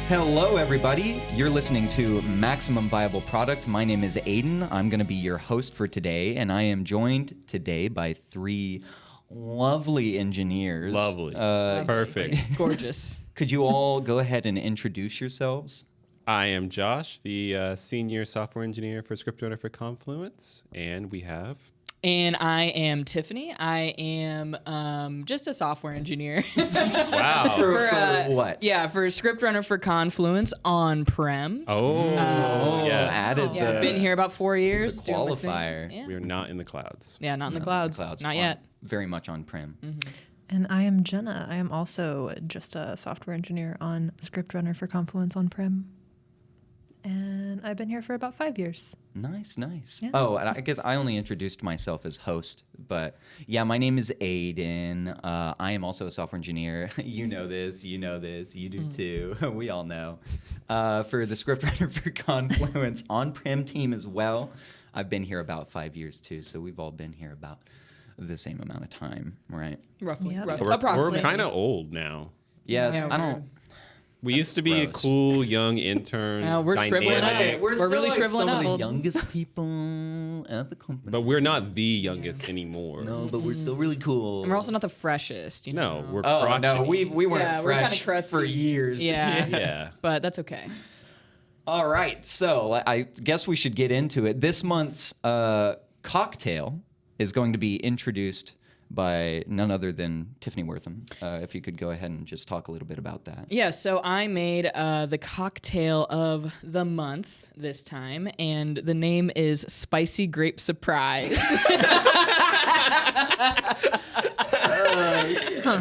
Hello, everybody. You're listening to Maximum Viable Product. My name is Aidan. I'm going to be your host for today, and I am joined today by three lovely engineers. Lovely. Perfect. Gorgeous. Could you all go ahead and introduce yourselves? I am Josh, the senior software engineer for Script Runner for Confluence, and we have... And I am Tiffany. I am just a software engineer. Wow. For what? Yeah, for Script Runner for Confluence on-prem. Yeah. Added Yeah, I've been here about 4 years. the doing my qualifier. thing. Yeah. We're not in the clouds. Yeah, not in the clouds. Not yet. Very much on-prem. Mm-hmm. And I am Jenna. I am also just a software engineer on Script Runner for Confluence on-prem. And I've been here for about 5 years. Nice. Yeah. Oh, and I guess I only introduced myself as host, but yeah, my name is Aidan. I am also a software engineer. You know this, you do too. We all know. For the Script Runner for Confluence on-prem team as well. I've been here about 5 years too, so we've all been here about the same amount of time, right? Roughly. Yeah. Roughly. We're Approximately. kind of old now. Yeah, Yeah, I don't... We used to be gross. cool young interns. We're shriveling up. dynamic, We're still really like shriveling some up. of the youngest people at the company. But we're not the youngest anymore. No, but we're still really cool. And we're also not the freshest, you know. No, we're Oh, crotchety. no, we weren't Yeah, we're kinda fresh crusty. for years. Yeah. Yeah. But that's okay. All right, so I guess we should get into it. This month's cocktail is going to be introduced by none other than Tiffany Wortham. If you could go ahead and just talk a little bit about that. Yeah, so I made the cocktail of the month this time, and the name is Spicy Grape Surprise.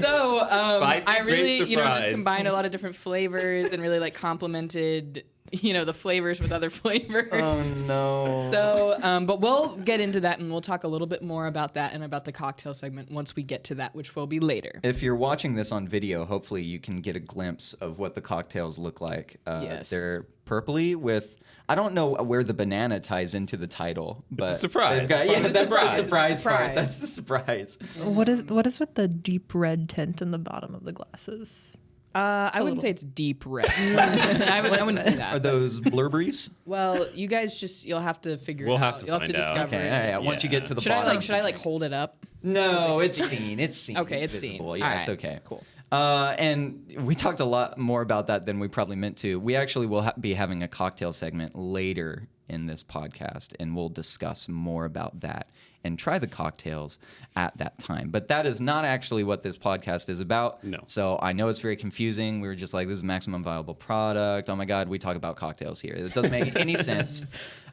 So Spicy I Grape really, just Surprise. combined a lot of different flavors and really like complemented, the flavors with other flavors. Oh, no. So, but we'll get into that and we'll talk a little bit more about that and about the cocktail segment once we get to that, which will be later. If you're watching this on video, hopefully you can get a glimpse of what the cocktails look like. Yes. They're purpley with... I don't know where the banana ties into the title, but surprise. they've got- It's yeah, a that's surprise. the surprise It's a part. surprise. That's the surprise. What is with the deep red tint in the bottom of the glasses? I wouldn't little- say it's deep red. I wouldn't say that. Are those blurberries? Well, you guys you'll have to figure We'll it have out. to You'll have to find out. discover Okay, it. yeah. Once you get to the Should bottom. I like hold it up? No, it's seen. It's seen. Okay, it's it's seen. visible. Yeah, All it's right, okay. cool. And we talked a lot more about that than we probably meant to. We actually will be having a cocktail segment later in this podcast, and we'll discuss more about that and try the cocktails at that time. But that is not actually what this podcast is about. No. So I know it's very confusing. We were just like, this is Maximum Viable Product. Oh my God, we talk about cocktails here. It doesn't make any sense.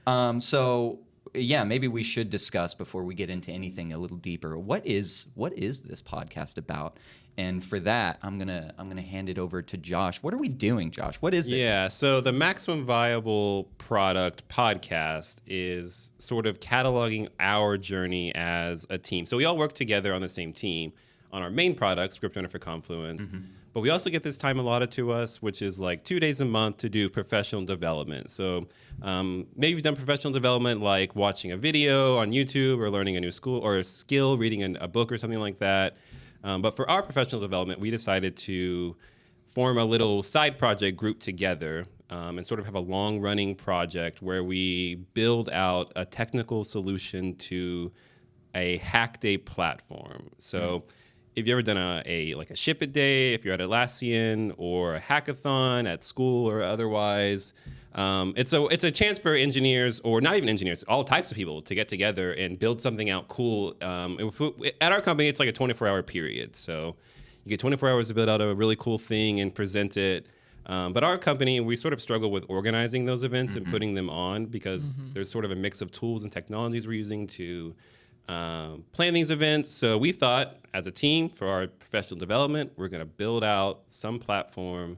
So yeah, maybe we should discuss before we get into anything a little deeper. What is this podcast about? And for that, I'm gonna hand it over to Josh. What are we doing, Josh? What is this? Yeah, so the Maximum Viable Product podcast is sort of cataloging our journey as a team. So we all work together on the same team on our main product, Script Runner for Confluence. But we also get this time allotted to us, which is like 2 days a month to do professional development. So maybe you've done professional development like watching a video on YouTube or learning a new skill or a skill, reading a book or something like that. But for our professional development, we decided to form a little side project group together and sort of have a long-running project where we build out a technical solution to a Hackday platform. So if you've ever done a ship it day, if you're at Atlassian or a hackathon at school or otherwise, it's a chance for engineers, or not even engineers, all types of people to get together and build something out cool. At our company, it's like a 24-hour period. So you get 24 hours to build out a really cool thing and present it. But our company, we sort of struggle with organizing those events and putting them on because there's sort of a mix of tools and technologies we're using to plan these events. So we thought, as a team, for our professional development, we're going to build out some platform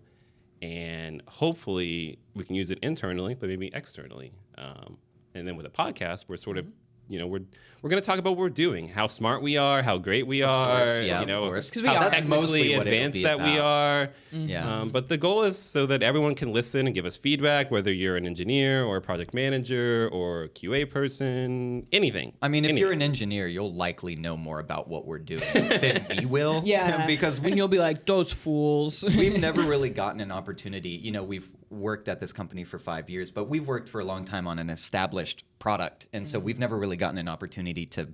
and hopefully we can use it internally, but maybe externally. And then with a podcast, we're sort of we're going to talk about what we're doing, how smart we are, how great we are, yeah, you know, of course. 'Cause we how are. That's mostly technically what it'll advanced be that we about. are. Yeah. But the goal is so that everyone can listen and give us feedback, whether you're an engineer or a project manager or a QA person, anything. I mean, if Anything. you're an engineer, you'll likely know more about what we're doing than we will. Yeah. Because and you'll be like, those fools. we've never really gotten an opportunity. You know, we've worked at this company for 5 years, but we've worked for a long time on an established product. And so we've never really gotten an opportunity to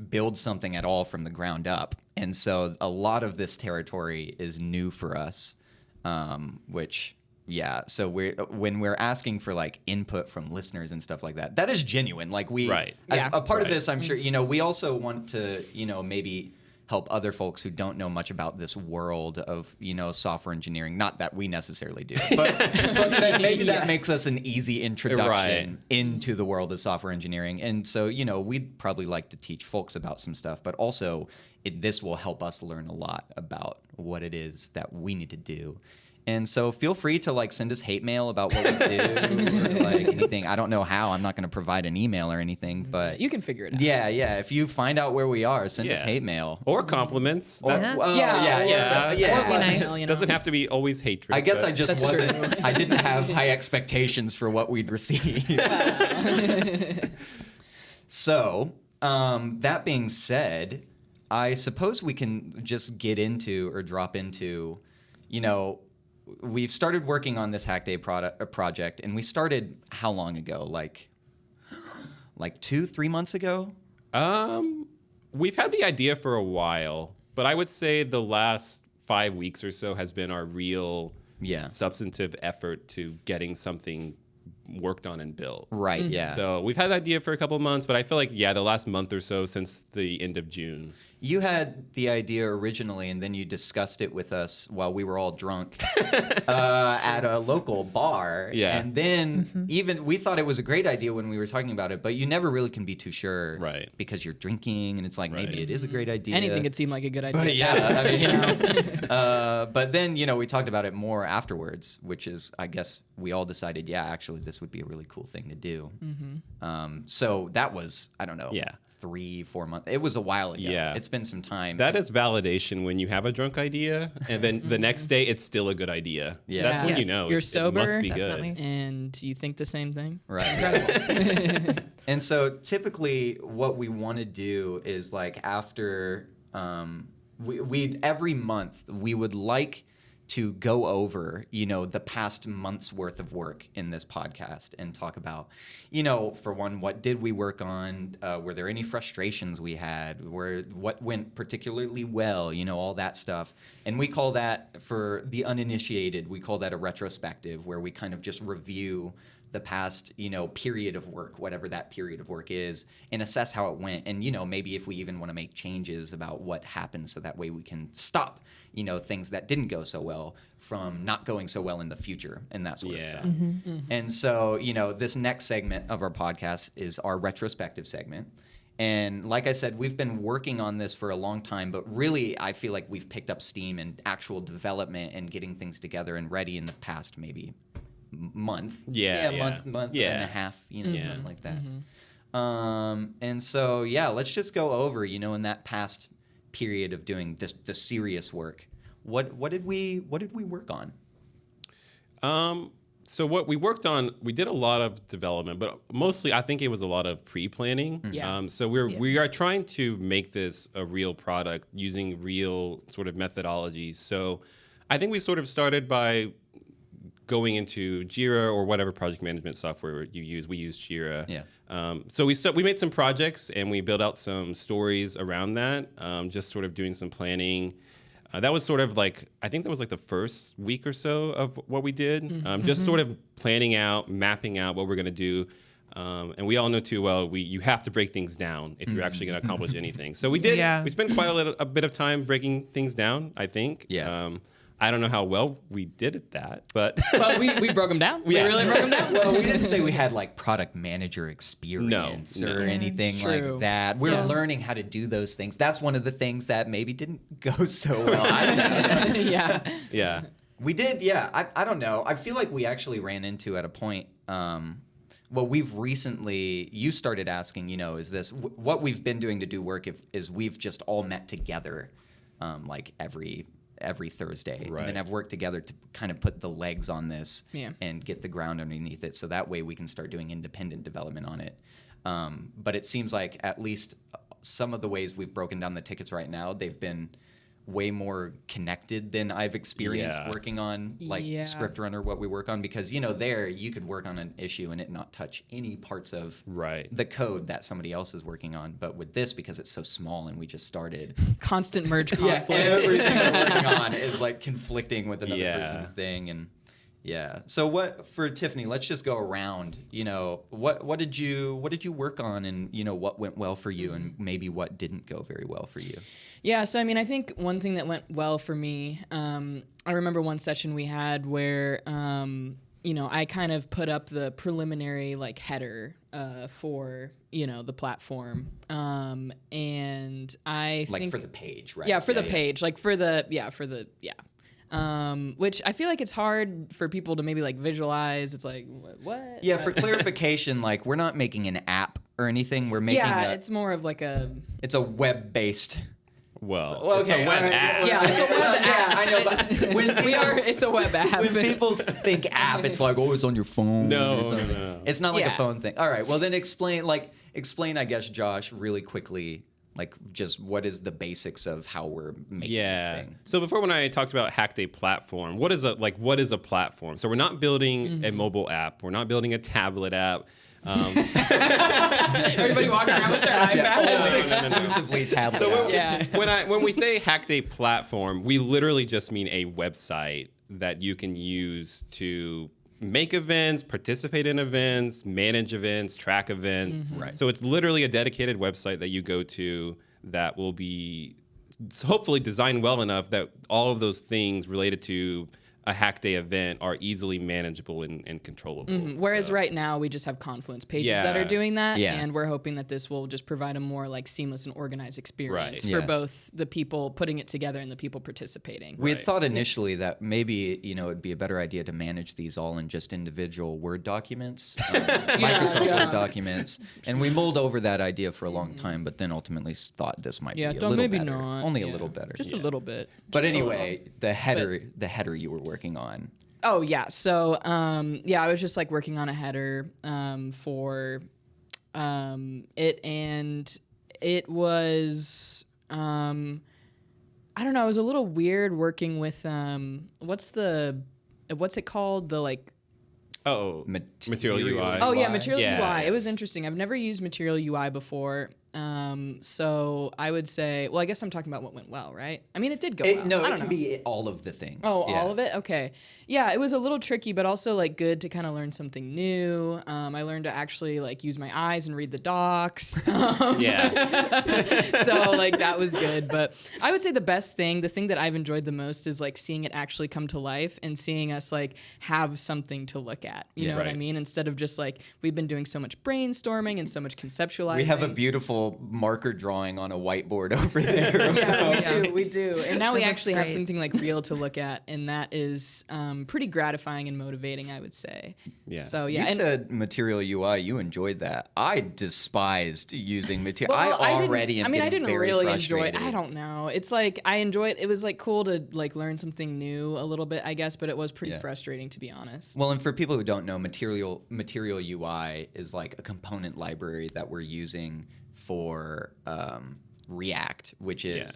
build something at all from the ground up. And so a lot of this territory is new for us, which... Yeah, so when we're asking for like input from listeners and stuff like that, that is genuine. Like Right. as Yeah. a part of Right. this, I'm sure, you know, we also want to, you know, maybe help other folks who don't know much about this world of, you know, software engineering. Not that we necessarily do, but maybe that makes us an easy introduction Right. into the world of software engineering. And so, you know, we'd probably like to teach folks about some stuff, but also this will help us learn a lot about what it is that we need to do. And so feel free to like send us hate mail about what we do or like anything. I don't know how. I'm not going to provide an email or anything, but You can figure it out. yeah. If you find out where we are, send us Yeah. hate mail. Or compliments. Or- That Yeah. Or be nice. You know. doesn't have to be always hatred. I guess but- I just That's wasn't. I didn't have high expectations for what we'd receive. So, that being said, I suppose we can just get into or drop into, you know, we've started working on this Hack Day project, and we started how long ago? Like 2-3 months ago? We've had the idea for a while, but I would say the last 5 weeks or so has been our real Yeah. substantive effort to getting something worked on and built. Right, yeah. So we've had the idea for a couple of months, but I feel like, the last month or so since the end of June. You had the idea originally, and then you discussed it with us while we were all drunk at a local bar. Yeah. And then even we thought it was a great idea when we were talking about it, but you never really can be too sure. Right. Because you're drinking, and it's like, maybe Right. it is a great idea. Anything could seem like a good idea. But yeah, I mean, you know. But then, you know, we talked about it more afterwards, which is, I guess, we all decided, actually, this would be a really cool thing to do. So that was, I don't know. Yeah. 3-4 months. It was a while ago. Yeah. It's been some time. That is validation when you have a drunk idea, and then the next day it's still a good idea. Yeah. That's when Yes. you know You're it sober. must be Definitely. good. And you think the same thing? Right. And so typically what we want to do is like after we every month we would like to go over, you know, the past month's worth of work in this podcast and talk about, you know, for one, what did we work on? Were there any frustrations we had? What went particularly well? You know, all that stuff. And we call that, for the uninitiated, we call that a retrospective, where we kind of just review the past, you know, period of work, whatever that period of work is, and assess how it went. And, you know, maybe if we even want to make changes about what happened, so that way we can stop, you know, things that didn't go so well from not going so well in the future and that sort of stuff. And so, you know, this next segment of our podcast is our retrospective segment. And like I said, we've been working on this for a long time, but really I feel like we've picked up steam and actual development and getting things together and ready in the past maybe month. Month Yeah. and a half, you know, Yeah. something like that. And so, let's just go over, you know, in that past period of doing the serious work, what did we work on? So what we worked on, we did a lot of development, but mostly I think it was a lot of pre-planning. Yeah. So we are trying to make this a real product using real sort of methodologies. So I think we sort of started by going into Jira or whatever project management software you use. We use Jira. Yeah. So we made some projects and we built out some stories around that, just sort of doing some planning. That was sort of like, I think that was like the first week or so of what we did. Just sort of planning out, mapping out what we're going to do. And we all know too well, you have to break things down if you're actually going to accomplish anything. So we did. Yeah. We spent quite a bit of time breaking things down, I think. Yeah. I don't know how well we did at that, but Well, we broke them down. We Yeah. really broke them down. Well, we didn't say we had like product manager experience No. or Yeah, anything true. like that. We're Yeah. learning how to do those things. That's one of the things that maybe didn't go so well. I don't know. Yeah. yeah. We did, I don't know. I feel like we actually ran into at a point what we've recently, you started asking, is this what we've been doing to do work is we've just all met together like every Thursday. Right. And then have worked together to kind of put the legs on this Yeah. and get the ground underneath it. So that way we can start doing independent development on it. But it seems like at least some of the ways we've broken down the tickets right now, they've been way more connected than I've experienced working on Script Runner, what we work on, because there you could work on an issue and it not touch any parts of the code that somebody else is working on. But with this, because it's so small and we just started, constant merge conflicts. Everything we're working on is like conflicting with another person's thing. And so what for Tiffany, let's just go around, what did you work on, and what went well for you and maybe what didn't go very well for you? Yeah, so I mean, I think one thing that went well for me, I remember one session we had where, I kind of put up the preliminary header for, the platform. And I think for the page, right? Yeah, for the page, which I feel like it's hard for people to maybe visualize. It's like, what? Yeah, for clarification, we're not making an app or anything. We're making it's more of it's a web-based. It's a web app. Yeah, it's a web app. Yeah, I know, but it's a web app. When people think app, it's like, it's on your phone. No. It's not like a phone thing. All right, well then explain, I guess, Josh, really quickly, just what is the basics of how we're making this thing. So before, when I talked about Hackday platform, what is a platform? So we're not building a mobile app. We're not building a tablet app. Everybody walking around with their iPads. Exclusively tablet. So when we say Hackday platform, we literally just mean a website that you can use to make events, participate in events, manage events, track events. Mm-hmm. Right. So it's literally a dedicated website that you go to that will be hopefully designed well enough that all of those things related to a Hackday event are easily manageable and controllable. Mm-hmm. Whereas right now we just have Confluence pages that are doing that, and we're hoping that this will just provide a more seamless and organized experience for both the people putting it together and the people participating. We had thought initially that maybe it'd be a better idea to manage these all in just individual Word documents, Microsoft Word documents, and we mulled over that idea for a long time, but then ultimately thought this might be a little maybe better, not. only a little better, just a little bit. But anyway, the header you were working on. Oh yeah, so I was just working on a header for it, and it was I don't know, it was a little weird working with what's it called, the Material UI. Oh yeah, Material UI. It was interesting. I've never used Material UI before. So I would say, I guess I'm talking about what went well, right? I mean, it did go well. No, it can be all of the things. Oh, all of it? Okay. Yeah, it was a little tricky, but also good to kind of learn something new. I learned to actually use my eyes and read the docs. So that was good. But I would say the thing that I've enjoyed the most is seeing it actually come to life and seeing us have something to look at. You know what I mean? Instead of just we've been doing so much brainstorming and so much conceptualizing. We have a beautiful marker drawing on a whiteboard over there. We do. And now we actually have something real to look at, and that is pretty gratifying and motivating, I would say. Yeah. So You said Material UI, you enjoyed that. I despised using Material. I didn't really frustrated. enjoy it. I don't know. It's I enjoyed it. It was cool to learn something new a little bit, I guess, but it was pretty frustrating, to be honest. Well, and for people who don't know, Material UI is a component library that we're using for React, which is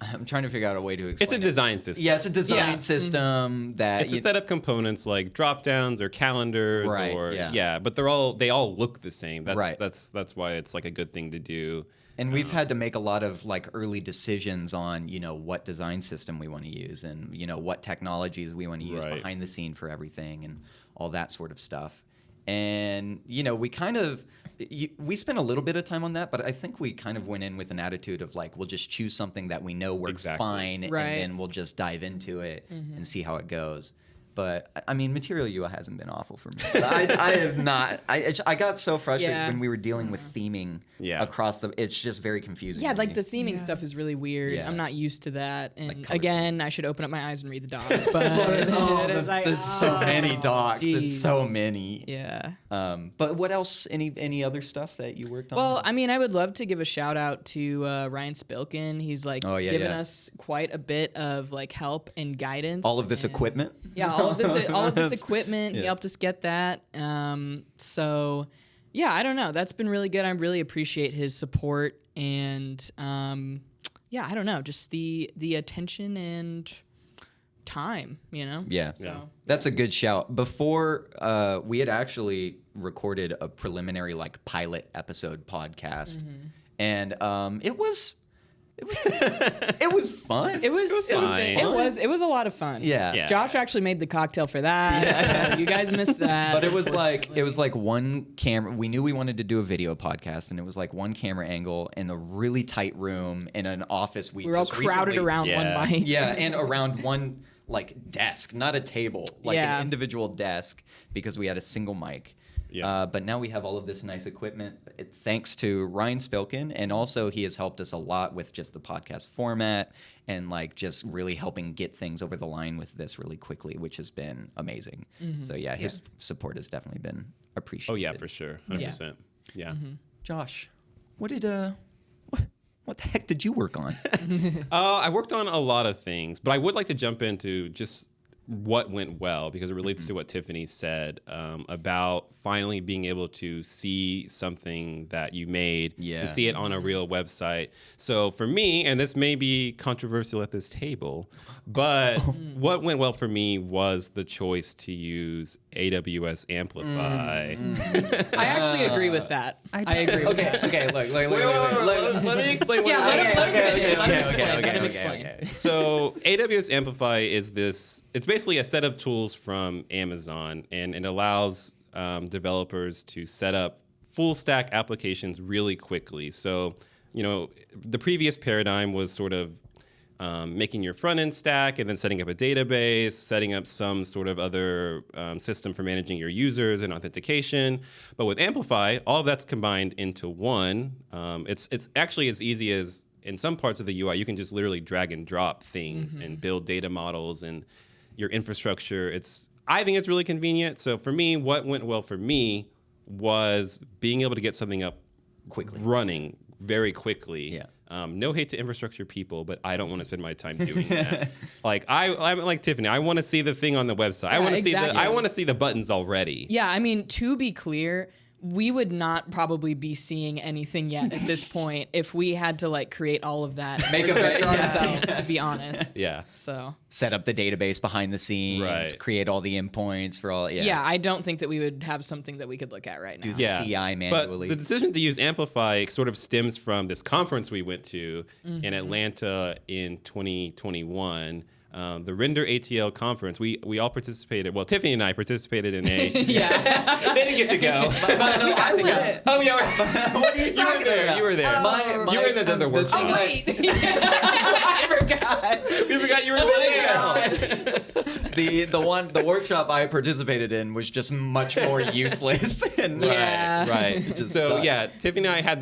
I'm trying to figure out a way to explain. It's a design system. Yeah, it's a design system that it's a set of components like drop downs or calendars, but they all look the same. That's why it's a good thing to do. And we've had to make a lot of early decisions on what design system we want to use and what technologies we want to use behind the scene for everything and all that sort of stuff. And we spent a little bit of time on that, but I think we kind of went in with an attitude of we'll just choose something that we know works fine, and then we'll just dive into it and see how it goes. But I mean, Material UI hasn't been awful for me. I have not. I got so frustrated when we were dealing with theming across the. It's just very confusing. Yeah, to like me. the theming stuff is really weird. Yeah. I'm not used to that. And Like color again, I should open up my eyes and read the docs. But there's so many docs. It's geez. so many. Yeah. But what else? Any other stuff that you worked on? Well, I mean, I would love to give a shout out to Ryan Spilkin. He's like given us quite a bit of like help and guidance. all of this and- equipment. Yeah, all of this equipment. He helped us get that. So yeah, I don't know. That's been really good. I really appreciate his support and yeah, I don't know, just the attention and time, you know? Yeah. So, That's a good shout. Before we had actually recorded a preliminary like pilot episode podcast, and it was fun. It was a lot of fun. Yeah. Josh actually made the cocktail for that. So you guys missed that. But it was like one camera. We knew we wanted to do a video podcast, and it was like one camera angle in a really tight room in an office. We were all crowded around one mic. Yeah, and around one like desk, not a table, like an individual desk, because we had a single mic. Yeah. But now we have all of this nice equipment thanks to Ryan Spilkin, and also he has helped us a lot with just the podcast format and like just really helping get things over the line with this really quickly, which has been amazing. So yeah, his support has definitely been appreciated. Oh yeah, for sure, 100%. Yeah. Josh, what the heck did you work on? I worked on a lot of things, but I would like to jump into just what went well, because it relates to what Tiffany said about finally being able to see something that you made and see it on a real website. So for me, and this may be controversial at this table, but what went well for me was the choice to use AWS Amplify. I actually agree with that. I agree with that. Okay, look. Let me explain what Let him explain. So AWS Amplify is it's basically a set of tools from Amazon, and it allows developers to set up full stack applications really quickly. So, the previous paradigm was sort of making your front end stack and then setting up a database, setting up some sort of other system for managing your users and authentication. But with Amplify, all of that's combined into one. It's actually as easy as, in some parts of the UI, you can just literally drag and drop things and build data models and your infrastructure. I think it's really convenient. So for me, what went well for me was being able to get something up Quickly. running very quickly. Yeah. No hate to infrastructure people, but I don't want to spend my time doing that. Like I'm like Tiffany. I want to see the thing on the website. I want to see I want to see the buttons already. Yeah, I mean, to be clear, we would not probably be seeing anything yet at this point if we had to like create all of that ourselves, to be honest. Yeah. So Set up the database behind the scenes, Right. create all the endpoints for all. yeah, I don't think that we would have something that we could look at right now. Do the CI manually. But the decision to use Amplify sort of stems from this conference we went to in Atlanta in 2021. The Render ATL conference, we all participated. Well, Tiffany and I participated in a. Yeah. They didn't get to go. No, I went. Oh, yeah. What are you talking about? You were there. You were in the other workshop. Oh, wait. I forgot. We forgot you were there. The workshop I participated in was just much more useless. And Yeah. Right. just So sucked. yeah, Tiffany and I had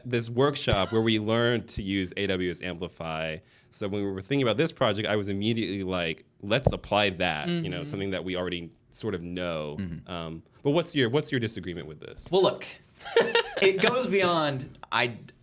this workshop where we learned to use AWS Amplify. So when we were thinking about this project, I was immediately like, let's apply that. Something that we already sort of know. But what's your disagreement with this? Well, look, it goes beyond.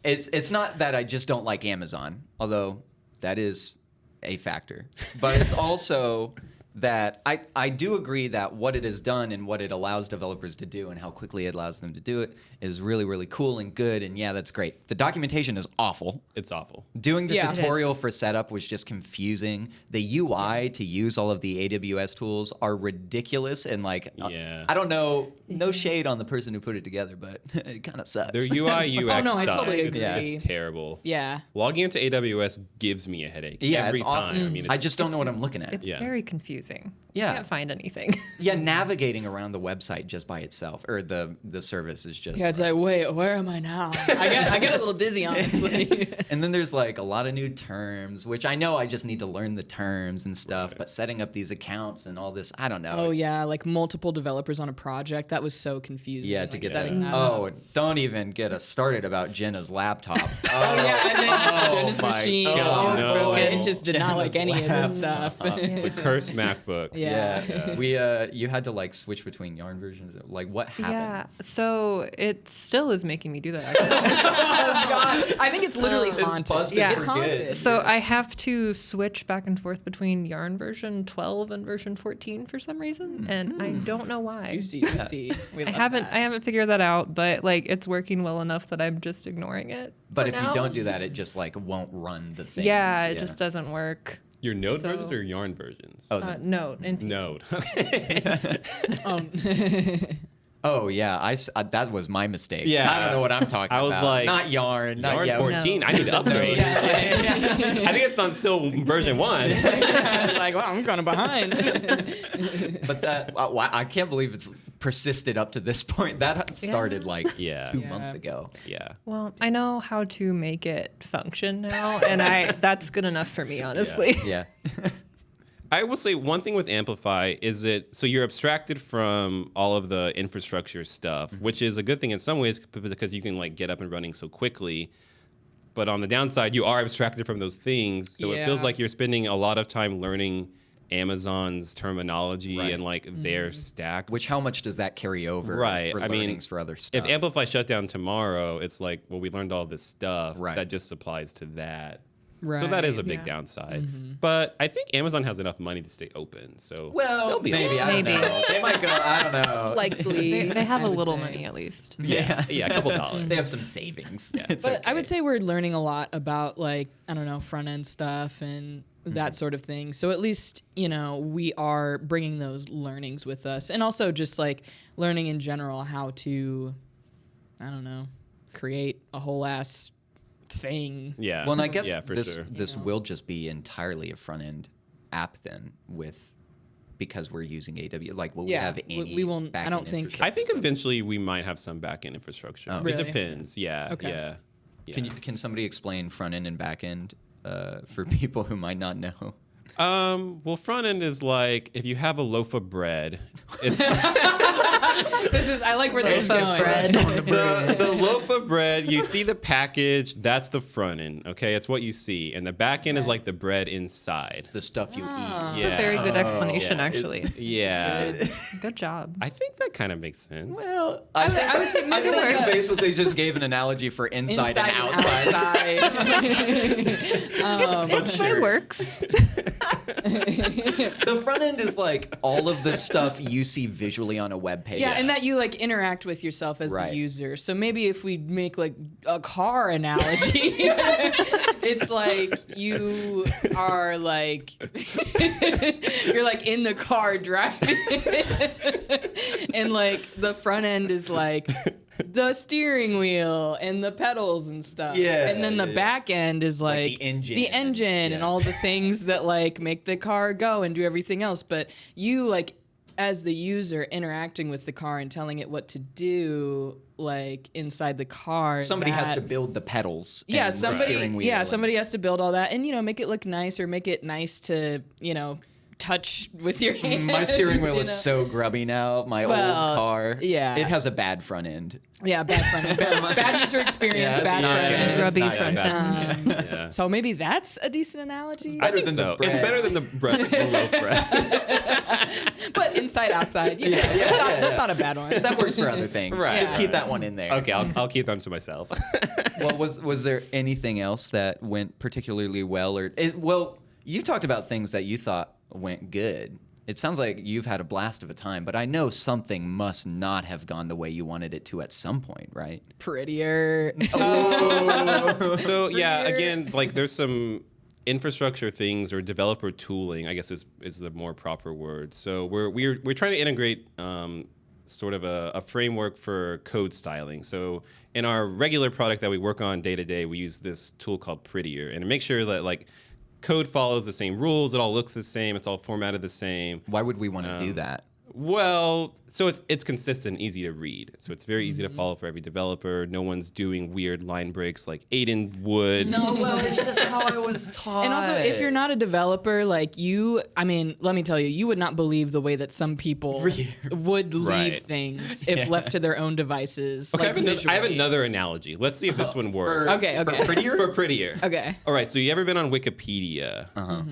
It's not that I just don't like Amazon, although that is a factor, but it's also that I do agree that what it has done and what it allows developers to do and how quickly it allows them to do it is really, really cool and good. And yeah, that's great. The documentation is awful. It's awful. Doing the Yeah, it tutorial for setup was just confusing. The UI to use all of the AWS tools are ridiculous. And like, Yeah. I don't know, no shade on the person who put it together, but it kind of sucks. Their UI UX Oh, no, I sucks. totally It's- agree. It's terrible. Yeah. Logging into AWS gives me a headache Yeah, every it's awful. time. I mean, I just don't know what I'm looking at. It's Yeah. very confusing. confusing. Yeah. I can't find anything. Yeah, navigating around the website just by itself, or the service is just. Yeah, it's like, wait, where am I now? I get a little dizzy, honestly. And then there's like a lot of new terms, which I know I just need to learn the terms and stuff, but setting up these accounts and all this, I don't know. Oh yeah, like multiple developers on a project. That was so confusing. Yeah, like, to get setting that. that up. Oh, don't even get us started about Jenna's laptop. Oh yeah, and then Jenna's my machine. God. Oh No. boy, it just did not like any of this stuff. The cursed MacBook. Yeah. We you had to like switch between yarn versions. Like what happened? Yeah. So it still is making me do that. Actually. Oh god, I think it's literally It's haunted. busted Yeah. It's for good. haunted. So I have to switch back and forth between yarn version 12 and version 14 for some reason, and I don't know why. Juicy. We I love haven't that. figured that out, but like it's working well enough that I'm just ignoring it. But for if now. you don't do that, it just like won't run the thing. Yeah, it just doesn't work. Your Node So- versions or yarn versions? Oh, Note. And Node. Um, oh yeah, that was my mistake. Yeah. I don't know what I'm talking I was about. like, not yarn, not Yarn yet. 14. No. I need to upgrade. I think it's on still version 1. like, well, I'm kind of behind. But that I can't believe it's persisted up to this point. That started like Yeah. 2 Yeah. months ago. Yeah. well, I know how to make it function now, and that's good enough for me, honestly. Yeah. I will say one thing with Amplify is so you're abstracted from all of the infrastructure stuff, which is a good thing in some ways because you can like get up and running so quickly. But on the downside, you are abstracted from those things, so it feels Yeah. like you're spending a lot of time learning Amazon's terminology Right. and like their stack. Which how much does that carry over? Right. For I mean, learnings for other stuff. If Amplify shut down tomorrow, it's like, well, we learned all this stuff Right. that just applies to that. Right. So that is a big Yeah. downside. But I think Amazon has enough money to stay open. So well, they'll be maybe okay. I don't Maybe. know. They might go. I don't know. likely. They have I a would little say. money at least. yeah, Yeah, a couple dollars. They have some savings. It's But I would okay. say we're learning a lot about like, I don't know, front end stuff and that sort of thing. So at least, we are bringing those learnings with us, and also just like learning in general how to, I don't know, create a whole ass thing. Yeah. Well, and I guess yeah, for this sure. this will just be entirely a front end app then, because we're using AWS. Like, will we Yeah, have any? we won't- I backend don't think- infrastructure I think stuff? eventually we might have some back-end infrastructure. Oh. It Really? depends. Yeah. Okay. Yeah. Can somebody explain front end and back end for people who might not know? Well, front end is like if you have a loaf of bread, it's I like where this is Loaf going. of bread. the loaf of bread. You see the package. That's the front end. Okay, it's what you see, and the back end is like the bread inside. It's the stuff you eat. It's a very good explanation, yeah, actually. Yeah. Good job. I think that kind of makes sense. Well, I would say I maybe think you like basically just gave an analogy for inside, and outside. It works. The front end is like all of the stuff you see visually on a web page. Yeah, and that you like interact with yourself as Right. the user. So maybe if we make like a car analogy, it's like you are like you're like in the car driving, and like the front end is like the steering wheel and the pedals and stuff. Yeah, and then the yeah. back end is Like like, the engine. the engine and Yeah. all the things that like make the car go and do everything else. But you like as the user interacting with the car and telling it what to do like inside the car. Somebody has that- to build the pedals. yeah, and the somebody steering wheel. yeah, and- somebody has to build all that and make it look nice or make it nice to, touch with your hands. My steering wheel you is know? so grubby now. My Well, old car. yeah. It has a bad front end. Yeah, bad front end. Bad user experience, Yeah, bad it's not front good. end. It's Grubby not front good. end. Yeah. So maybe that's a decent analogy. I Better think than the so. bread. It's better than the bread, the loaf bread. But inside, outside. Yeah, That's not a bad one. That works for other things. Right. Just keep that one in there. Okay, I'll keep them to myself. Well, was there anything else that went particularly well, well, you talked about things that you thought went good. It sounds like you've had a blast of a time, but I know something must not have gone the way you wanted it to at some point, right? Prettier. So yeah, again, like there's some infrastructure things or developer tooling, I guess is the more proper word. So we're trying to integrate sort of a framework for code styling. So in our regular product that we work on day to day, we use this tool called Prettier, and it makes sure that like code follows the same rules. It all looks the same. It's all formatted the same. Why would we want to do that? Well, so it's consistent, easy to read. So it's very easy to follow for every developer. No one's doing weird line breaks like Aidan would. No, well, it's just how I was taught. And also, if you're not a developer, like let me tell you, you would not believe the way that some people would leave Right. things if left to their own devices. Okay, like I have visually. another analogy. Let's see if this one works. Okay. For prettier? For prettier. Okay. All right, so you ever been on Wikipedia?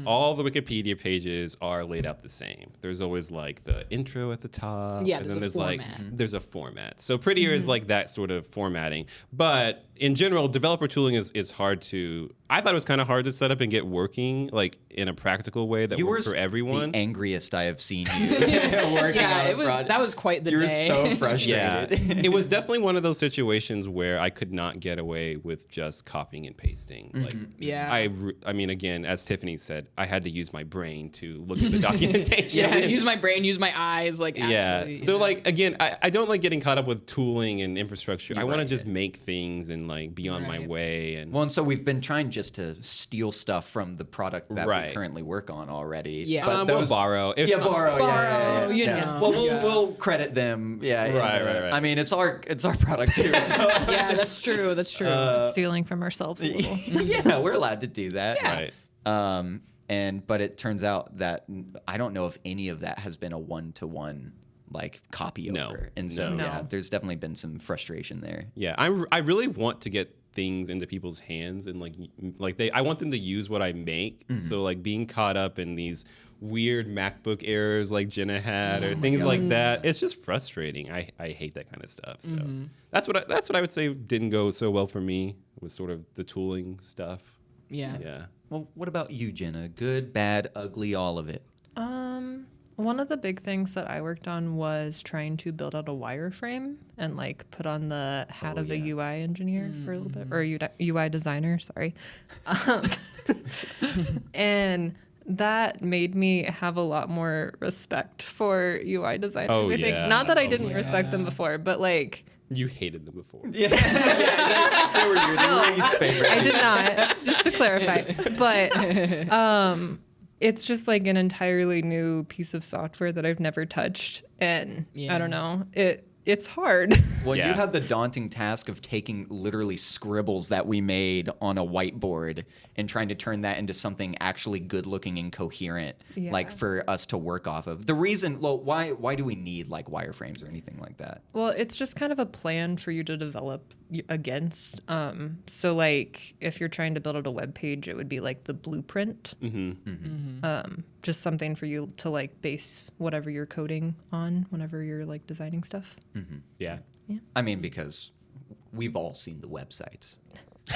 All the Wikipedia pages are laid out the same. There's always like the intro at the top. Yeah, and there's then a there's format. there's a format. So prettier is like that sort of formatting. But in general, developer tooling is hard to. I thought it was kind of hard to set up and get working like in a practical way that works for everyone. The angriest I have seen you working Yeah, on a it was. project. That was quite the You were day. so Yeah, frustrated. it was definitely one of those situations where I could not get away with just copying and pasting. Like, Yeah. I mean, again, as Tiffany said, I had to use my brain to look at the documentation. Yeah, use my brain, use my eyes, like actually. Yeah. So like again, I don't like getting caught up with tooling and infrastructure. I want to right. just make things and like be on my Right. way. And Well, and so we've been trying just to steal stuff from the product that Right. we currently work on already. Yeah. But we'll borrow. If Yeah, not- borrow. Borrow, you yeah. know. Well, Yeah. we'll credit them. Yeah. Right. I mean, it's our product too. So. Yeah, that's true. That's true. Stealing from ourselves a little. yeah, we're allowed to do that. Right. But it turns out that I don't know if any of that has been a one-to-one like copy No. over. And so No. yeah, there's definitely been some frustration there. Yeah, I really want to get things into people's hands and I want them to use what I make. So like being caught up in these weird MacBook errors like Jenna had or things like that, it's just frustrating. I hate that kind of stuff. So that's what I would say didn't go so well for me, was sort of the tooling stuff. Yeah. Yeah. Well, what about you, Jenna? Good, bad, ugly, all of it. One of the big things that I worked on was trying to build out a wireframe and like put on the hat of a UI engineer for a little bit, or a UI designer, sorry. And that made me have a lot more respect for UI designers. Oh, I think. yeah. Not that I Oh, didn't respect them before, but like You hated them before. Yeah, they were your least favorite. I did not, just to clarify. But it's just like an entirely new piece of software that I've never touched. And I don't know, it's hard. Well, Yeah. you had the daunting task of taking literally scribbles that we made on a whiteboard and trying to turn that into something actually good looking and coherent, Yeah. like for us to work off of. The reason, why do we need like wireframes or anything like that? Well, it's just kind of a plan for you to develop against. So like if you're trying to build out a web page, it would be like the blueprint. Just something for you to like base whatever you're coding on whenever you're like designing stuff. Yeah. I mean, because we've all seen the websites.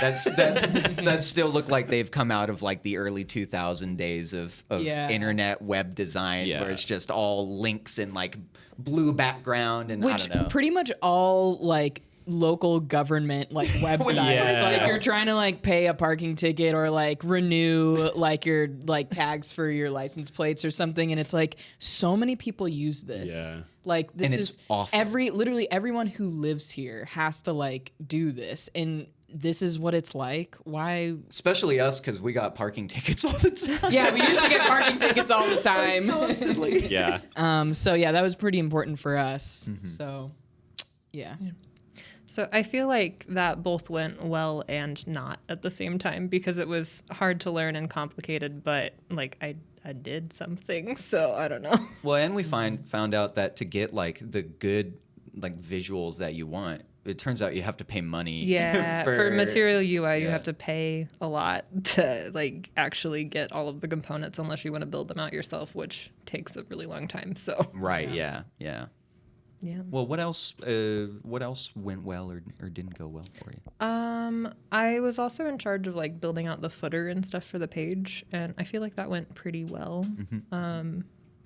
That still look like they've come out of like the early 2000 days of internet web design, Yeah. where it's just all links and like blue background and Which I don't know. pretty much all like local government like websites. Yeah. Like you're trying to like pay a parking ticket or like renew like your like tags for your license plates or something, and it's like so many people use this. Yeah. Like this And it's is awful. literally everyone who lives here has to like do this, and this is what it's like. Why? Especially us, because we got parking tickets all the time. Yeah, we used to get parking tickets all the time. Constantly. Yeah. So yeah, that was pretty important for us. So yeah. So I feel like that both went well and not at the same time, because it was hard to learn and complicated, but like I did something, so I don't know. Well, and we found out that to get like the good like visuals that you want, it turns out you have to pay money. Yeah, for material UI, you yeah. have to pay a lot to like actually get all of the components, unless you want to build them out yourself, which takes a really long time. So Right. Yeah. yeah. Well, what else went well or didn't go well for you? I was also in charge of like building out the footer and stuff for the page, and I feel like that went pretty well.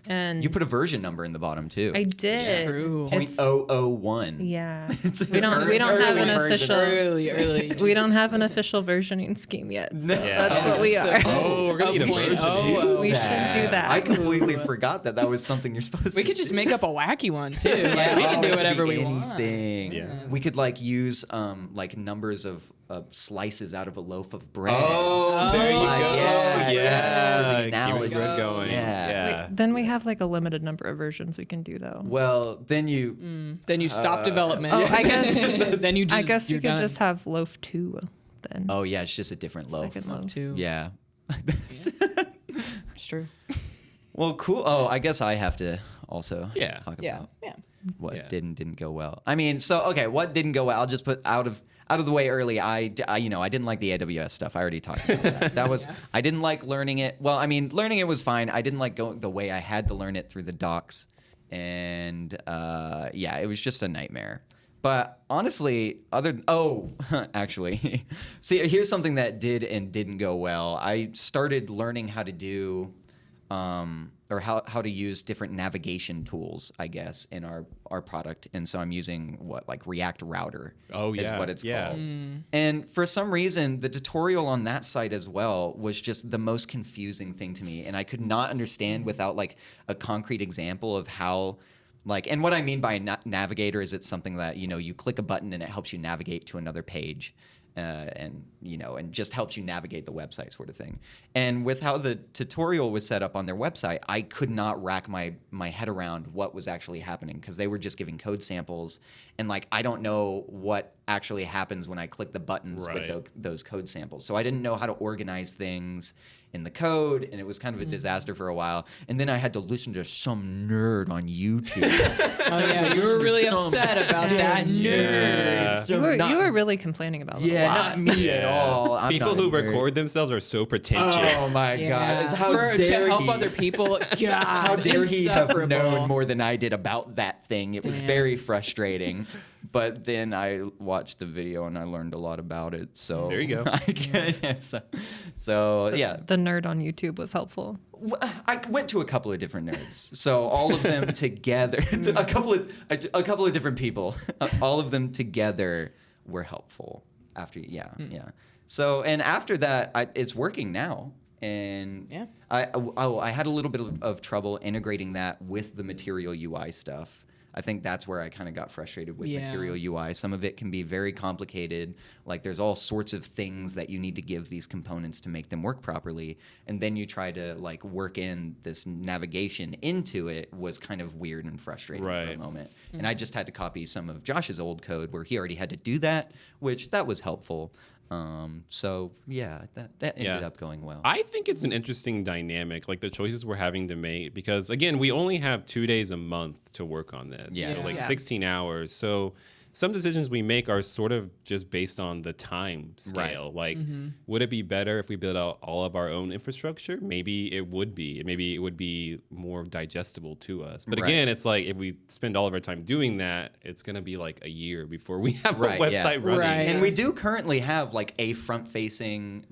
And You put a version number in the bottom too. I did. True. It's- 0.001. Yeah. It's We don't have an early version. official Early. we don't have an official versioning scheme yet. So Yeah. that's what we are. Oh, we're gonna need a version. We should do that. I completely forgot that was something you're supposed to We could just make up a wacky one too. Like, we can do whatever we want. anything. Yeah. We could like use like numbers of slices out of a loaf of bread. Oh, there you go. Yeah, Yeah. the Keep your analogy. bread going. Yeah. Yeah. Then we have like a limited number of versions we can do though. Well, then you. Then you stop development. Oh, I guess then you just. I guess you you're could done. just have loaf 2 then. Oh yeah, it's just a different loaf. Second loaf. Two. Yeah. It's true. Well, cool. Oh, I guess I have to also Yeah. talk Yeah. about Yeah. what Yeah. didn't go well. I mean, so okay, what didn't go well? I'll just put out of the way early. I didn't like the AWS stuff. I already talked about that. That was I didn't like learning it. Well, I mean, learning it was fine. I didn't like going the way I had to learn it through the docs, and it was just a nightmare. But honestly, actually, see, here's something that did and didn't go well. I started learning how to do, or how to use different navigation tools, I guess, in our product. And so I'm using React Router. Oh, is yeah, what it's yeah. called. And for some reason, the tutorial on that site as well was just the most confusing thing to me, and I could not understand without like a concrete example of how. And what I mean by navigator is it's something that, you click a button and it helps you navigate to another page, and just helps you navigate the website sort of thing. And with how the tutorial was set up on their website, I could not rack my head around what was actually happening because they were just giving code samples. And I don't know what actually happens when I click the buttons Right. with those code samples. So I didn't know how to organize things in the code, and it was kind of a disaster for a while. And then I had to listen to some nerd on YouTube. Oh yeah, you were really upset about that. Yeah. You were really complaining about it. Yeah, not me at all. I'm People not who a nerd. record themselves are so pretentious. Oh my god! How to dare help he? other people. God, How dare he have insufferable. known more than I did about that thing? It was Damn. very frustrating. But then I watched the video and I learned a lot about it. So There you go. So yeah, The nerd on YouTube was helpful. I went to a couple of different nerds. So all of them together, a couple of different people, all of them together were helpful. Yeah. So and after that, it's working now. And Yeah. I had a little bit of trouble integrating that with the Material UI stuff. I think that's where I kind of got frustrated with Material UI. Some of it can be very complicated. Like there's all sorts of things that you need to give these components to make them work properly. And then you try to work in this navigation into it was kind of weird and frustrating for a Right. moment. And I just had to copy some of Josh's old code where he already had to do that, which that was helpful. So yeah, that ended up going well. I think it's an interesting dynamic, like the choices we're having to make, because again, we only have 2 days a month to work on this. Yeah. So, Yeah. 16 hours. So some decisions we make are sort of just based on the time scale. Like, would it be better if we built out all of our own infrastructure? Maybe it would be. Maybe it would be more digestible to us. But Right. again, it's like if we spend all of our time doing that, it's going to be like a year before we have Right, a yeah. website running. Right. And we do currently have a front-facing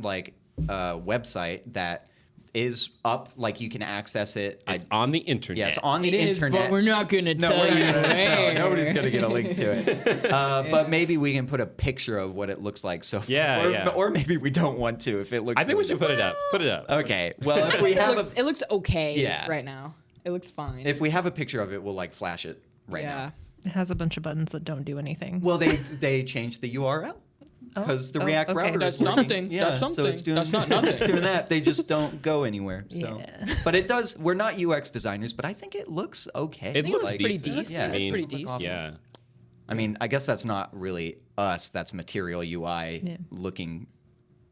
website that is up, you can access it. It's on the internet. Yeah, it's on the It is, internet. but we're not gonna tell we're not you gonna- where. no, nobody's gonna get a link to it. But maybe we can put a picture of what it looks like. So Yeah, or maybe we don't want to if it looks. I think we should put it up. Put it up. Okay. Well, if we have It looks okay Yeah. right now. It looks fine. if we have a picture of it, we'll flash it right yeah. now. It has a bunch of buttons that don't do anything. Well, they changed the URL. Because the React okay. router That's is working. something. Yeah, That's so something. it's doing, That's not nothing. doing that. They just don't go anywhere. So. Yeah. But it does. We're not UX designers, but I think it looks okay. It looks pretty decent. decent. Yeah, I mean, pretty decent. Yeah. I mean, I guess that's not really us. That's Material UI looking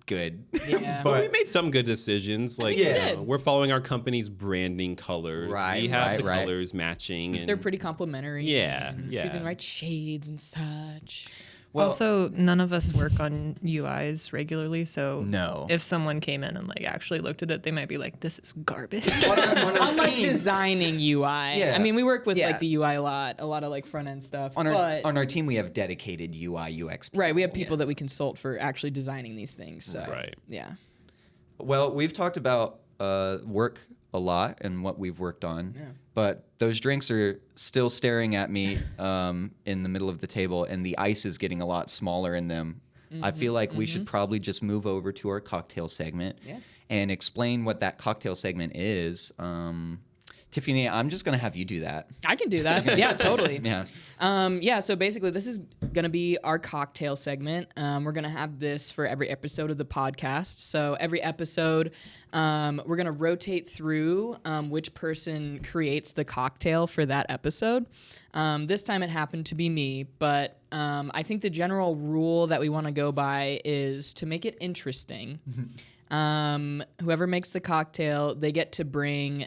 good. Yeah. But we but made some good decisions. Like, we you did. know, we're following our company's branding colors. Right, We have right, the right. colors matching. And They're pretty complimentary. Yeah, and yeah. Choosing the right shades and such. well, Also, none of us work on UIs regularly, so No. if someone came in and actually looked at it, they might be like, "This is garbage." on our Unlike team, designing UI. Yeah. I mean, we work with Yeah. the UI a lot of front end stuff. on but our team, we have dedicated UI UX. People. right, we have people that we consult for actually designing these things. So Right. yeah. Well, we've talked about work a lot and what we've worked on. Yeah. But those drinks are still staring at me in the middle of the table, and the ice is getting a lot smaller in them. I feel like we should probably just move over to our cocktail segment and explain what that cocktail segment is. Tiffany, I'm just going to have you do that. I can do that. Yeah, totally. Yeah. So basically, this is going to be our cocktail segment. We're going to have this for every episode of the podcast. So every episode, we're going to rotate through which person creates the cocktail for that episode. This time it happened to be me, but I think the general rule that we want to go by is to make it interesting. Whoever makes the cocktail, they get to bring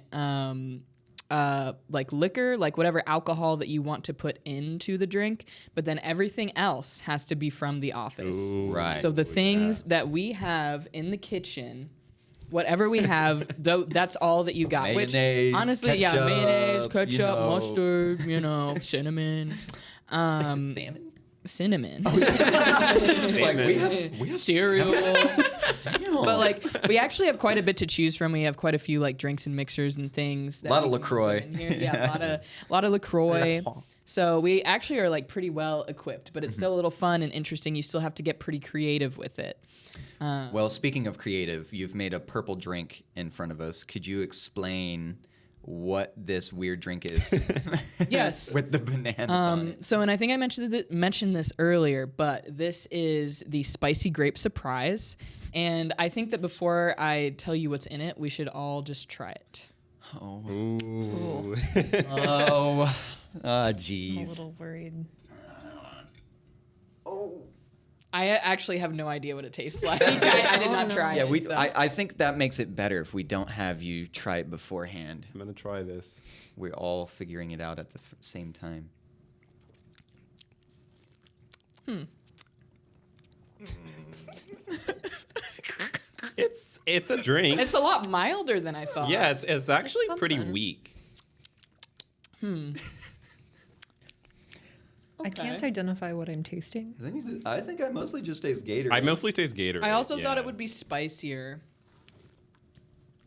like liquor, like whatever alcohol that you want to put into the drink, but then everything else has to be from the office. Ooh, Right. So the things that we have in the kitchen, whatever we have, though, that's all that you got. Mayonnaise, Which honestly, ketchup, mayonnaise, ketchup, you know. mustard, cinnamon. Salmon? Cinnamon. It's like, we have Cereal. cereal. But like we actually have quite a bit to choose from. We have quite a few like drinks and mixers and things. That A lot of we can LaCroix. put in here. Yeah, a lot of LaCroix. So we actually are like pretty well equipped, but it's still a little fun and interesting. You still have to get pretty creative with it. Well, speaking of creative, you've made a purple drink in front of us. Could you explain what this weird drink is? Yes. With the bananas on it. So, and I think I mentioned this earlier, but this is the Spicy Grape Surprise. And I think that before I tell you what's in it, we should all just try it. Oh. Ooh. Oh. I'm a Jeez. little worried. Oh. I actually have no idea what it tastes like. I did not try Yeah, it. So. I think that makes it better if we don't have you try it beforehand. I'm gonna try this. We're all figuring it out at the same time. It's a drink. It's a lot milder than I thought. Yeah, it's actually It's pretty something. weak. I can't identify what I'm tasting. I think I mostly just taste Gatorade. I mostly taste Gatorade. I also thought yeah. it would be spicier.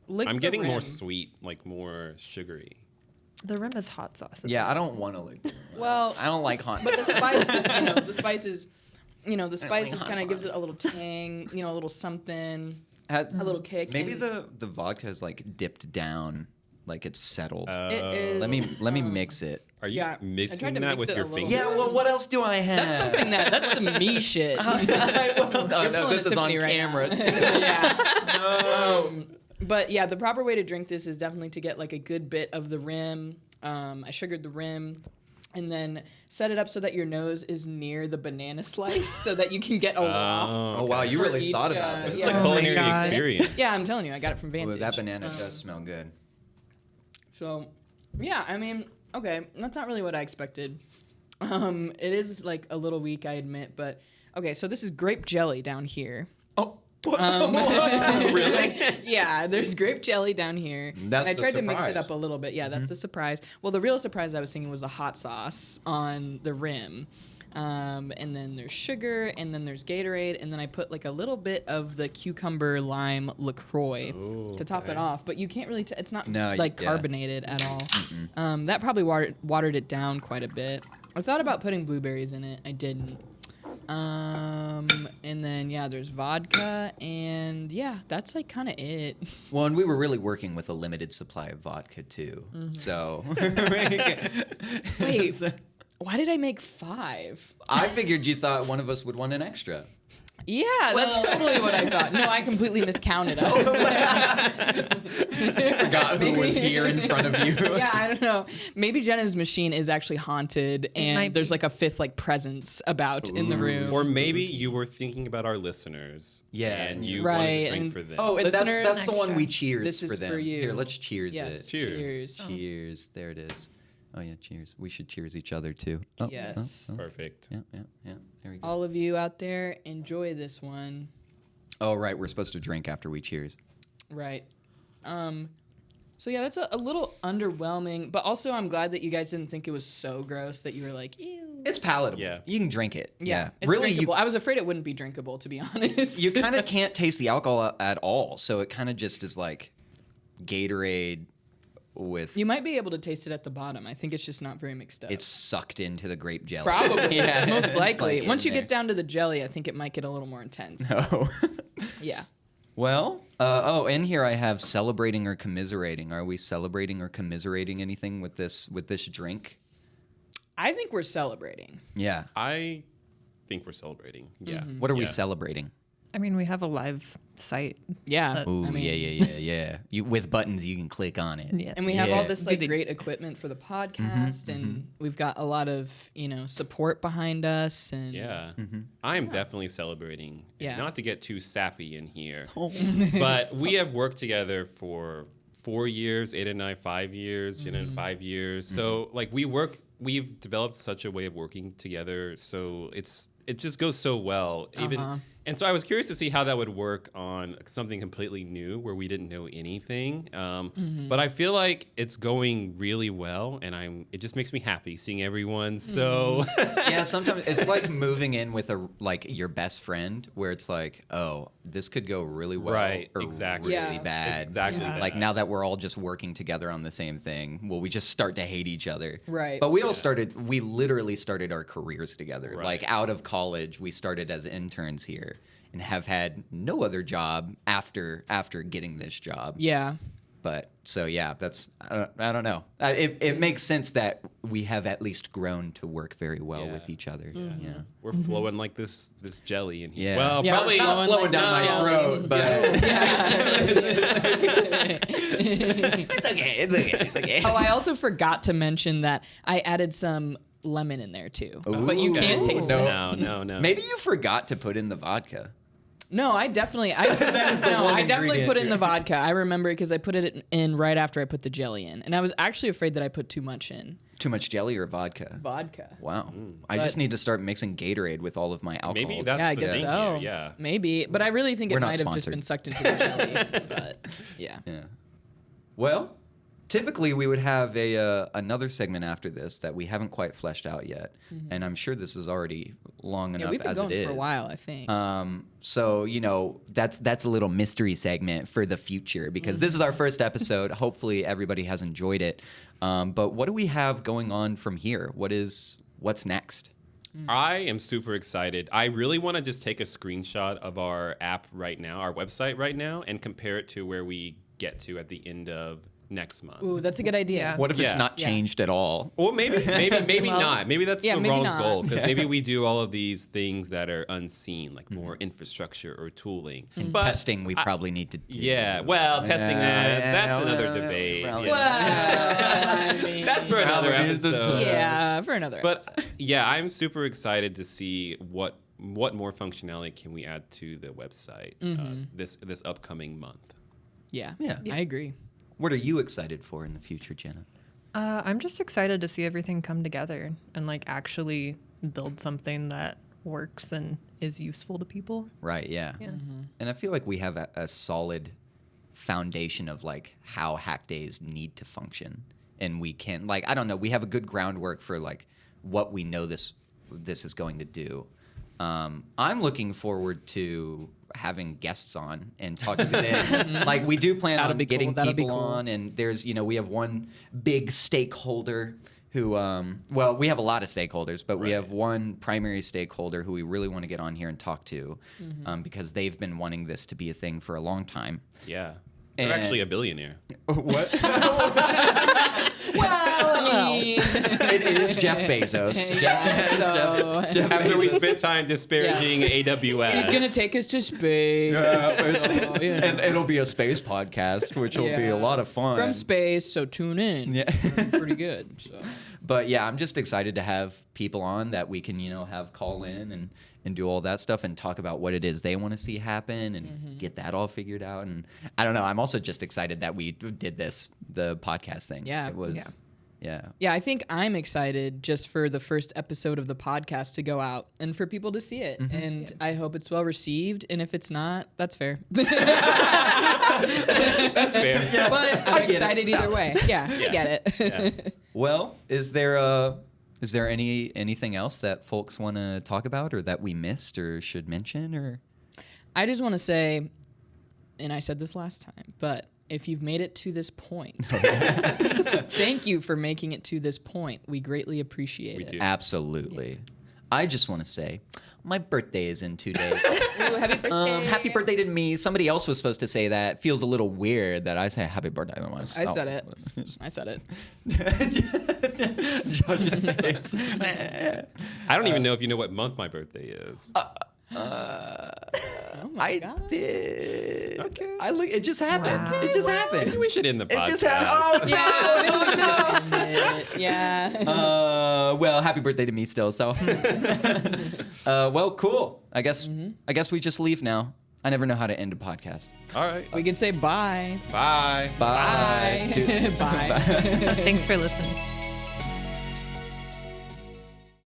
Lick I'm the getting more rim. sweet, like more sugary. The rim is hot sauce. Yeah, I don't want to lick. Well, I don't like hot. but the spices, the spices kind of gives it a little tang, a little something, a little kick. Maybe and the vodka is like dipped down, like it's settled. it is. let me mix it. Are you Yeah, I tried mixing to that mix with it your a little finger? bit. Yeah, well, what else do I have? That's something that's some me shit. no, pulling this a is on Tiffany right camera. now. Yeah. But yeah, the proper way to drink this is definitely to get like a good bit of the rim. I sugared the rim. And then set it up so that your nose is near the banana slice so that you can get a waft. Oh wow, you For really each, thought about This this. is like Oh my culinary God. experience. Yeah, I'm telling you, I got it from Ooh, Vantage. that banana does smell good. So, yeah, I mean, okay, that's not really what I expected. It is like a little weak, I admit, but okay. So this is grape jelly down here. Oh, Really? Yeah, there's grape jelly down here. That's and I the tried to mix it surprise. up a little bit. Yeah, that's the surprise. Well, the real surprise I was thinking was the hot sauce on the rim. And then there's sugar, and then there's Gatorade, and then I put like a little bit of the cucumber lime LaCroix to top it off. But you can't really, it's not like yeah. carbonated at all. That probably watered it down quite a bit. I thought about putting blueberries in it. I didn't. And then yeah, there's vodka, and yeah, that's like kind of it. Well, and we were really working with a limited supply of vodka too. So Wait, why did I make 5? I figured you thought one of us would want an extra. Yeah, that's totally what I thought. No, I completely miscounted us. Forgot who was here in front of you. Yeah, I don't know. Maybe Jenna's machine is actually haunted, might and there's be. like a 5th like presence about in the room. Or maybe you were thinking about our listeners. Yeah, And you Right, wanted to drink and- for them. Oh, and Listeners, that's the one we extra. cheers This for is them. for you. Here, let's cheers Yes. it. Cheers. Cheers. There it is. Oh yeah, cheers. We should cheers each other too. Oh, Yes. Perfect. Yeah. There we go. All of you out there, enjoy this one. Oh right, we're supposed to drink after we cheers. Right. So yeah, that's a little underwhelming, but also I'm glad that you guys didn't think it was so gross that you were like, ew. It's palatable. Yeah. You can drink it. Yeah. It's Really, drinkable. I was afraid it wouldn't be drinkable, to be honest. you kind of can't taste the alcohol at all, so it kind of just is like Gatorade with You might be able to taste it at the bottom. I think it's just not very mixed up. it's sucked into the grape jelly. Probably, Yeah, most it's likely. like Once in you there. get down to the jelly, I think it might get a little more intense. Oh. Yeah. Well, in here I have celebrating or commiserating. Are we celebrating or commiserating anything with this drink? I think we're celebrating. Yeah. I think we're celebrating. Yeah. What are we Yeah. celebrating? I mean, we have a live site. Yeah. Ooh, I mean, yeah. With buttons, you can click on it. Yeah. And we have all Yeah. this like great equipment for the podcast, and we've got a lot of support behind us. And Yeah. I am definitely celebrating. Yeah. Not to get too sappy in here, but we have worked together for 4 years, Aidan and I 5 years, Jenna and 5 years. So like we've developed such a way of working together. So it just goes so well. And so I was curious to see how that would work on something completely new where we didn't know anything. But I feel like it's going really well, and it just makes me happy seeing everyone. So Yeah, sometimes it's like moving in with your best friend, where it's like, oh, this could go really well, Right, or exactly. really Yeah. bad. It's exactly Yeah. that. Like now that we're all just working together on the same thing, well, we just start to hate each other. Right. But we literally started our careers together. Right. Like out of college, we started as interns here and have had no other job after getting this job. yeah. But so yeah, I don't know. It makes sense that we have at least grown to work very well Yeah. with each other. Yeah. we're flowing like this jelly in here. Yeah. Well, Yeah, probably we're Flowing down my jelly. throat, but Yeah. it's okay. It's okay. Oh, I also forgot to mention that I added some lemon in there too, but you Ooh. can't taste No. it. No. Maybe you forgot to put in the vodka. No, I definitely put ingredient. in the vodka. I remember because I put it in right after I put the jelly in, and I was actually afraid that I put too much in. Too much jelly or vodka? Vodka. Wow. I But- just need to start mixing Gatorade with all of my alcohol. Maybe that's Yeah, I the guess thing so. here. Yeah. Maybe, but I really think We're it not might have just sponsored. been sucked into the jelly. But yeah. Yeah. Well, typically we would have another segment after this that we haven't quite fleshed out yet, and I'm sure this is already long Yeah, enough we've been as going it is. for a while, I think. So that's a little mystery segment for the future because this is our first episode. Hopefully everybody has enjoyed it. But what do we have going on from here? What's next? I am super excited. I really want to just take a screenshot of our app right now, our website right now, and compare it to where we get to at the end of next month. Ooh, that's a good idea. Yeah. What if it's Yeah. not Yeah. changed at all? Well, maybe Well, not. Maybe that's yeah, the maybe wrong not. goal because maybe we do all of these things that are unseen, like more infrastructure or tooling. Mm-hmm. But Testing we probably need to do. yeah, well, testing that's another debate. probably. Well, Yeah. I mean, That's for another Probably is the- episode. yeah, for another But episode. yeah, I'm super excited to see what more functionality can we add to the website this upcoming month. Yeah, Yeah. I agree. What are you excited for in the future, Jenna? I'm just excited to see everything come together and like actually build something that works and is useful to people. Right, yeah. And I feel like we have a solid foundation of like how hack days need to function. And we can I don't know, we have a good groundwork for like what we know this is going to do. I'm looking forward to having guests on and talking to them. Like we do plan That'll on be cool. getting That'll be people cool. on, and there's we have one big stakeholder who well, we have a lot of stakeholders, but we Right. have one primary stakeholder who we really want to get on here and talk to because they've been wanting this to be a thing for a long time. Yeah. They're And- actually a billionaire. What? Well, I mean, It is Jeff Bezos. yeah, so After we spent time disparaging AWS. he's gonna take us to space. So, you know. And it'll be a space podcast, which will be Yeah. a lot of fun. From space, so tune in. Yeah. Pretty good. So. But yeah, I'm just excited to have people on that we can, have call in and do all that stuff and talk about what it is they want to see happen and get that all figured out. And I don't know, I'm also just excited that we did the podcast thing. Yeah. It was, Yeah. yeah. Yeah, I think I'm excited just for the first episode of the podcast to go out and for people to see it. And I hope it's well received. And if it's not, that's fair. That's fair. But I'm get it. excited either way. Yeah, I get it. Yeah. Well, is there anything else that folks want to talk about or that we missed or should mention or? I just want to say, and I said this last time, but if you've made it to this point, thank you for making it to this point. We greatly appreciate it. do. Absolutely. I just want to say, my birthday is in 2 days. Ooh, happy birthday. Happy birthday to me. Somebody else was supposed to say that. Feels a little weird that I say happy birthday. I said it. I said it. Josh's face. I don't even know if you know what month my birthday is. Oh my I God. did. Okay. It just happened. Wow. It just happened. Maybe we should end the podcast. It just happened. Oh, Yeah. Yeah. well, happy birthday to me still. So, well, cool. I guess we just leave now. I never know how to end a podcast. All right. We could say bye. Bye. Bye. Bye. Bye. Thanks for listening.